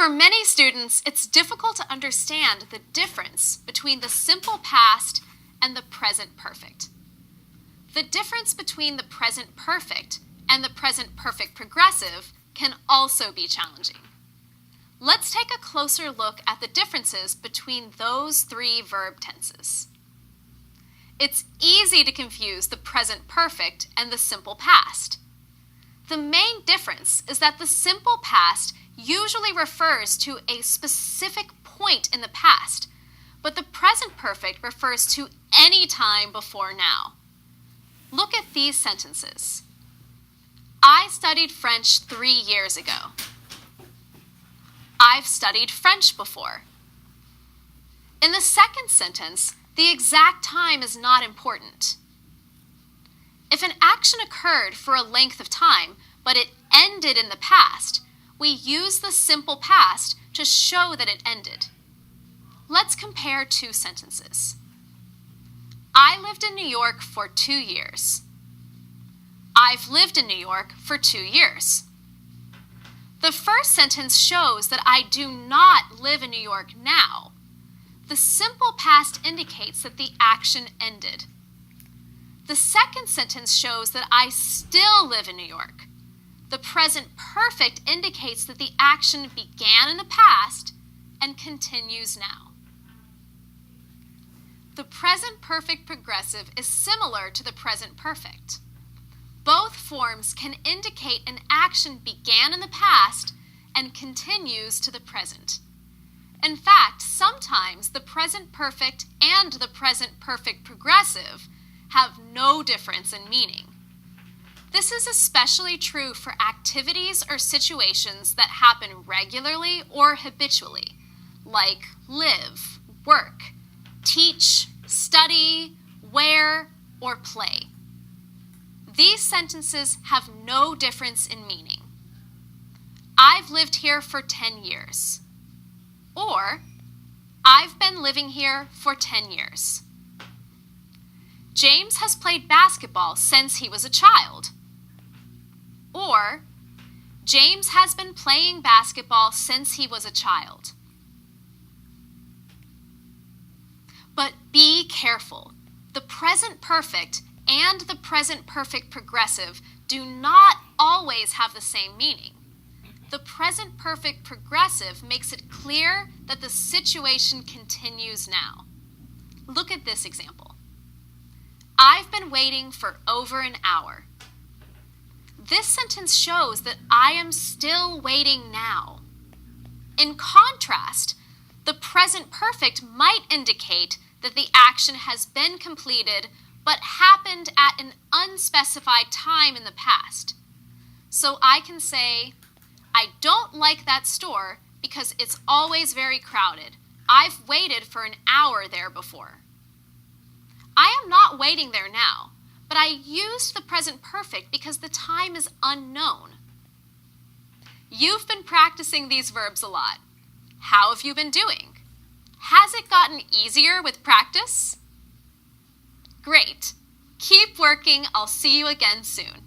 For many students, it's difficult to understand the difference between the simple past and the present perfect. The difference between the present perfect and the present perfect progressive can also be challenging. Let's take a closer look at the differences between those three verb tenses. It's easy to confuse the present perfect and the simple past. The main difference is that the simple past usually refers to a specific point in the past, but the present perfect refers to any time before now. Look at these sentences. I studied French 3 years ago. I've studied French before. In the second sentence, the exact time is not important. If an action occurred for a length of time, but it ended in the past, we use the simple past to show that it ended. Let's compare two sentences. I lived in New York for 2 years. I've lived in New York for 2 years. The first sentence shows that I do not live in New York now. The simple past indicates that the action ended. The second sentence shows that I still live in New York. The present perfect indicates that the action began in the past and continues now. The present perfect progressive is similar to the present perfect. Both forms can indicate an action began in the past and continues to the present. In fact, sometimes the present perfect and the present perfect progressive have no difference in meaning. This is especially true for activities or situations that happen regularly or habitually, like live, work, teach, study, wear, or play. These sentences have no difference in meaning. I've lived here for 10 years. Or, I've been living here for 10 years. James has played basketball since he was a child. Or, James has been playing basketball since he was a child. But be careful. The present perfect and the present perfect progressive do not always have the same meaning. The present perfect progressive makes it clear that the situation continues now. Look at this example. I've been waiting for over an hour. This sentence shows that I am still waiting now. In contrast, the present perfect might indicate that the action has been completed but happened at an unspecified time in the past. So I can say, I don't like that store because it's always very crowded. I've waited for an hour there before. I am not waiting there now, but I used the present perfect because the time is unknown. You've been practicing these verbs a lot. How have you been doing? Has it gotten easier with practice? Great. Keep working. I'll see you again soon.